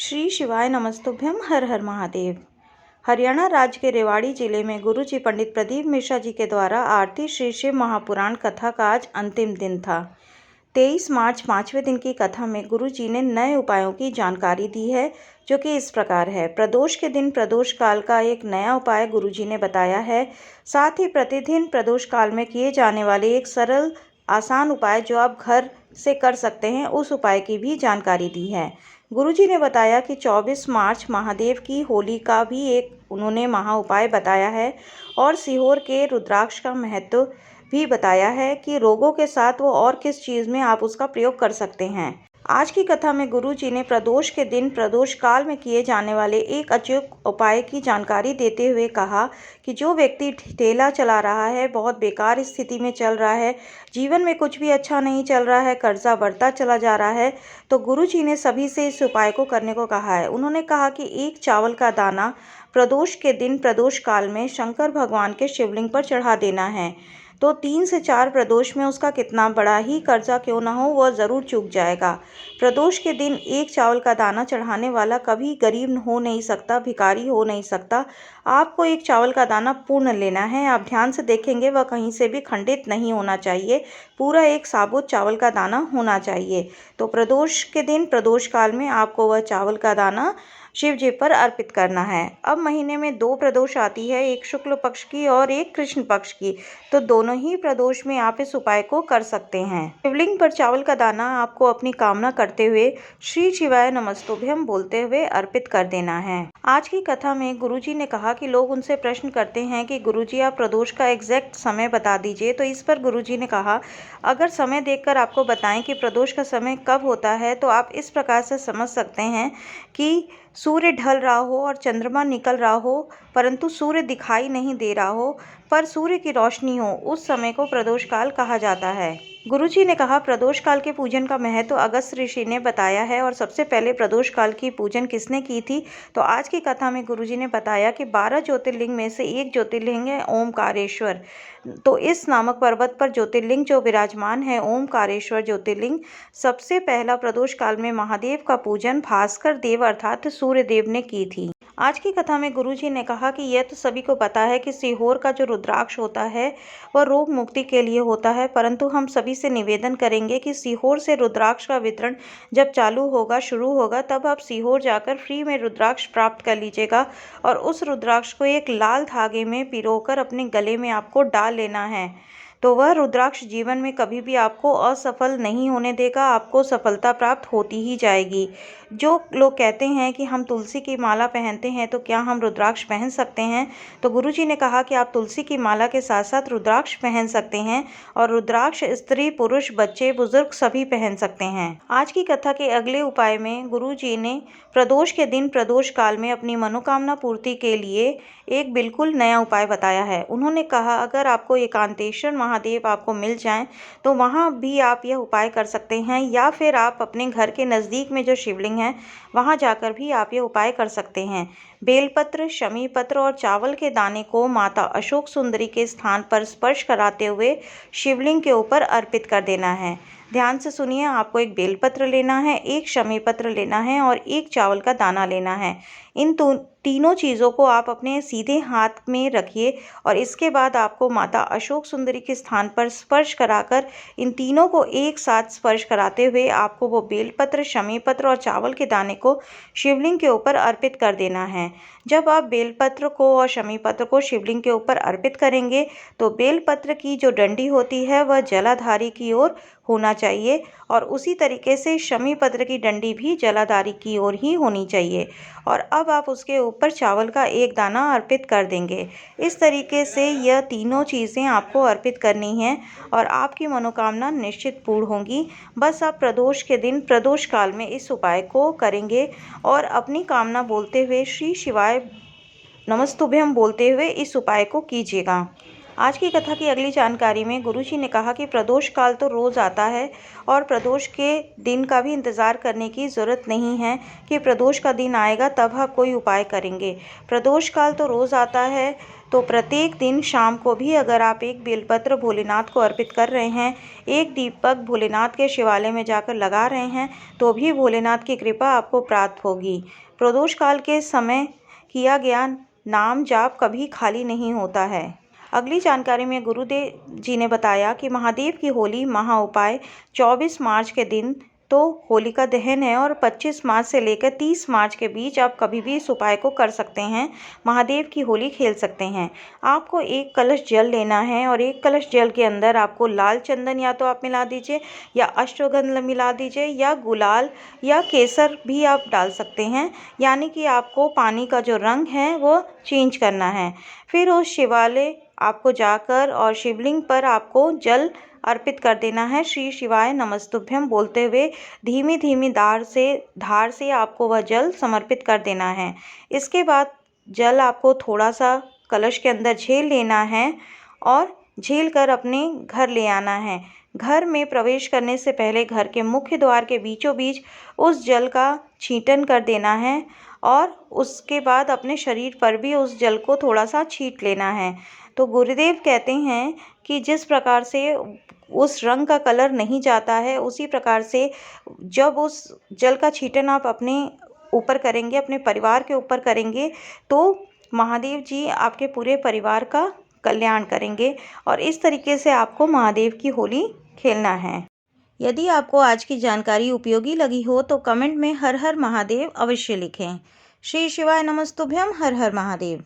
श्री शिवाय नमस्तुभ्यम। हर हर महादेव। हरियाणा राज्य के रेवाड़ी जिले में गुरु जी पंडित प्रदीप मिश्रा जी के द्वारा आरती श्री शिव महापुराण कथा का आज अंतिम दिन था। 23 मार्च 5वें दिन की कथा में गुरु जी ने नए उपायों की जानकारी दी है, जो कि इस प्रकार है। प्रदोष के दिन प्रदोष काल का एक नया उपाय गुरु जी ने बताया है। साथ ही प्रतिदिन प्रदोष काल में किए जाने वाले एक सरल आसान उपाय जो आप घर से कर सकते हैं, उस उपाय की भी जानकारी दी है। गुरुजी ने बताया कि 24 मार्च महादेव की होली का भी एक उन्होंने महा उपाय बताया है और सीहोर के रुद्राक्ष का महत्व भी बताया है कि रोगों के साथ वो और किस चीज़ में आप उसका प्रयोग कर सकते हैं। आज की कथा में गुरु जी ने प्रदोष के दिन प्रदोष काल में किए जाने वाले एक अचूक उपाय की जानकारी देते हुए कहा कि जो व्यक्ति ठेला चला रहा है, बहुत बेकार स्थिति में चल रहा है, जीवन में कुछ भी अच्छा नहीं चल रहा है, कर्जा बढ़ता चला जा रहा है, तो गुरु जी ने सभी से इस उपाय को करने को कहा है। उन्होंने कहा कि एक चावल का दाना प्रदोष के दिन प्रदोष काल में शंकर भगवान के शिवलिंग पर चढ़ा देना है, तो 3 से 4 प्रदोष में उसका कितना बड़ा ही कर्जा क्यों ना हो, वह ज़रूर चूक जाएगा। प्रदोष के दिन एक चावल का दाना चढ़ाने वाला कभी गरीब हो नहीं सकता, भिखारी हो नहीं सकता। आपको एक चावल का दाना पूर्ण लेना है। आप ध्यान से देखेंगे वह कहीं से भी खंडित नहीं होना चाहिए, पूरा एक साबुत चावल का दाना होना चाहिए। तो प्रदोष के दिन प्रदोष काल में आपको वह चावल का दाना शिव जी पर अर्पित करना है। अब महीने में 2 प्रदोष आती है, एक शुक्ल पक्ष की और एक कृष्ण पक्ष की, तो दोनों ही प्रदोष में आप इस उपाय को कर सकते हैं। शिवलिंग पर चावल का दाना आपको अपनी कामना करते हुए श्री शिवाय नमस्तुभ्यम बोलते हुए अर्पित कर देना है। आज की कथा में गुरुजी ने कहा कि लोग उनसे प्रश्न करते हैं कि गुरुजी आप प्रदोष का एग्जैक्ट समय बता दीजिए, तो इस पर गुरुजी ने कहा अगर समय देखकर आपको बताएं कि प्रदोष का समय कब होता है, तो आप इस प्रकार से समझ सकते हैं कि सूर्य ढल रहा हो और चंद्रमा निकल रहा हो, परंतु सूर्य दिखाई नहीं दे रहा हो, पर सूर्य की रोशनी हो, उस समय को प्रदोष काल कहा जाता है। गुरुजी ने कहा प्रदोष काल के पूजन का महत्व अगस्त्य ऋषि ने बताया है। और सबसे पहले प्रदोष काल की पूजन किसने की थी, तो आज की कथा में गुरुजी ने बताया कि 12 ज्योतिर्लिंग में से एक ज्योतिर्लिंग है ओमकारेश्वर। तो इस नामक पर्वत पर ज्योतिर्लिंग जो विराजमान है ओमकारेश्वर ज्योतिर्लिंग, सबसे पहला प्रदोष काल में महादेव का पूजन भास्कर देव अर्थात सूर्य देव ने की थी। आज की कथा में गुरुजी ने कहा कि यह तो सभी को पता है कि सीहोर का जो रुद्राक्ष होता है वह रोग मुक्ति के लिए होता है, परंतु हम सभी से निवेदन करेंगे कि सीहोर से रुद्राक्ष का वितरण जब चालू होगा, शुरू होगा, तब आप सीहोर जाकर फ्री में रुद्राक्ष प्राप्त कर लीजिएगा और उस रुद्राक्ष को एक लाल धागे में पिरोकर अपने गले में आपको डाल लेना है। तो वह रुद्राक्ष जीवन में कभी भी आपको असफल नहीं होने देगा, आपको सफलता प्राप्त होती ही जाएगी। जो लोग कहते हैं कि हम तुलसी की माला पहनते हैं, तो क्या हम रुद्राक्ष पहन सकते हैं, तो गुरुजी ने कहा कि आप तुलसी की माला के साथ साथ रुद्राक्ष पहन सकते हैं और रुद्राक्ष स्त्री पुरुष बच्चे बुजुर्ग सभी पहन सकते हैं। आज की कथा के अगले उपाय में गुरुजी ने प्रदोष के दिन प्रदोष काल में अपनी मनोकामना पूर्ति के लिए एक बिल्कुल नया उपाय बताया है। उन्होंने कहा अगर आपको एकांतेश्वर महादेव आपको मिल जाएं, तो वहां भी आप यह उपाय कर सकते हैं, या फिर आप अपने घर के नज़दीक में जो शिवलिंग है वहां जाकर भी आप ये उपाय कर सकते हैं। बेलपत्र, शमी पत्र और चावल के दाने को माता अशोक सुंदरी के स्थान पर स्पर्श कराते हुए शिवलिंग के ऊपर अर्पित कर देना है। ध्यान से सुनिए, आपको एक बेलपत्र लेना है, एक शमी पत्र लेना है और एक चावल का दाना लेना है। इन तीनों चीज़ों को आप अपने सीधे हाथ में रखिए और इसके बाद आपको माता अशोक सुंदरी के स्थान पर स्पर्श कराकर इन तीनों को एक साथ स्पर्श कराते हुए आपको वो बेलपत्र, शमी पत्र और चावल के दाने को शिवलिंग के ऊपर अर्पित कर देना है। जब आप बेलपत्र को और शमी पत्र को शिवलिंग के ऊपर अर्पित करेंगे, तो बेलपत्र की जो डंडी होती है वह जलाधारी की ओर होना चाहिए और उसी तरीके से शमी पत्र की डंडी भी जलाधारी की ओर ही होनी चाहिए। और अब आप उसके ऊपर चावल का एक दाना अर्पित कर देंगे। इस तरीके से यह तीनों चीज़ें आपको अर्पित करनी हैं और आपकी मनोकामना निश्चित पूर्ण होगी। बस आप प्रदोष के दिन प्रदोष काल में इस उपाय को करेंगे और अपनी कामना बोलते हुए श्री शिवाय नमस्तुभ्यम बोलते हुए इस उपाय को कीजिएगा। आज की कथा की अगली जानकारी में गुरुजी ने कहा कि प्रदोष काल तो रोज़ आता है और प्रदोष के दिन का भी इंतज़ार करने की ज़रूरत नहीं है कि प्रदोष का दिन आएगा तब आप कोई उपाय करेंगे। प्रदोष काल तो रोज़ आता है, तो प्रत्येक दिन शाम को भी अगर आप एक बेलपत्र भोलेनाथ को अर्पित कर रहे हैं, एक दीपक भोलेनाथ के शिवालय में जाकर लगा रहे हैं, तो भी भोलेनाथ की कृपा आपको प्राप्त होगी। प्रदोष काल के समय किया गया नाम जाप कभी खाली नहीं होता है। अगली जानकारी में गुरुदेव जी ने बताया कि महादेव की होली महा उपाय 24 मार्च के दिन तो होलिका दहन है और 25 मार्च से लेकर 30 मार्च के बीच आप कभी भी इस उपाय को कर सकते हैं, महादेव की होली खेल सकते हैं। आपको एक कलश जल लेना है और एक कलश जल के अंदर आपको लाल चंदन या तो आप मिला दीजिए या अश्वगंधा मिला दीजिए या गुलाल या केसर भी आप डाल सकते हैं, यानी कि आपको पानी का जो रंग है वो चेंज करना है। फिर उस शिवालय आपको जाकर और शिवलिंग पर आपको जल अर्पित कर देना है। श्री शिवाय नमस्तुभ्यम बोलते हुए धीमी धीमी धार से आपको वह जल समर्पित कर देना है। इसके बाद जल आपको थोड़ा सा कलश के अंदर झेल लेना है और झेल कर अपने घर ले आना है। घर में प्रवेश करने से पहले घर के मुख्य द्वार के बीचों बीच उस जल का छींटन कर देना है और उसके बाद अपने शरीर पर भी उस जल को थोड़ा सा छींट लेना है। तो गुरुदेव कहते हैं कि जिस प्रकार से उस रंग का कलर नहीं जाता है, उसी प्रकार से जब उस जल का छींटन आप अपने ऊपर करेंगे, अपने परिवार के ऊपर करेंगे, तो महादेव जी आपके पूरे परिवार का कल्याण करेंगे। और इस तरीके से आपको महादेव की होली खेलना है। यदि आपको आज की जानकारी उपयोगी लगी हो तो कमेंट में हर हर महादेव अवश्य लिखें। श्री शिवाय नमस्तुभ्यम। हर हर महादेव।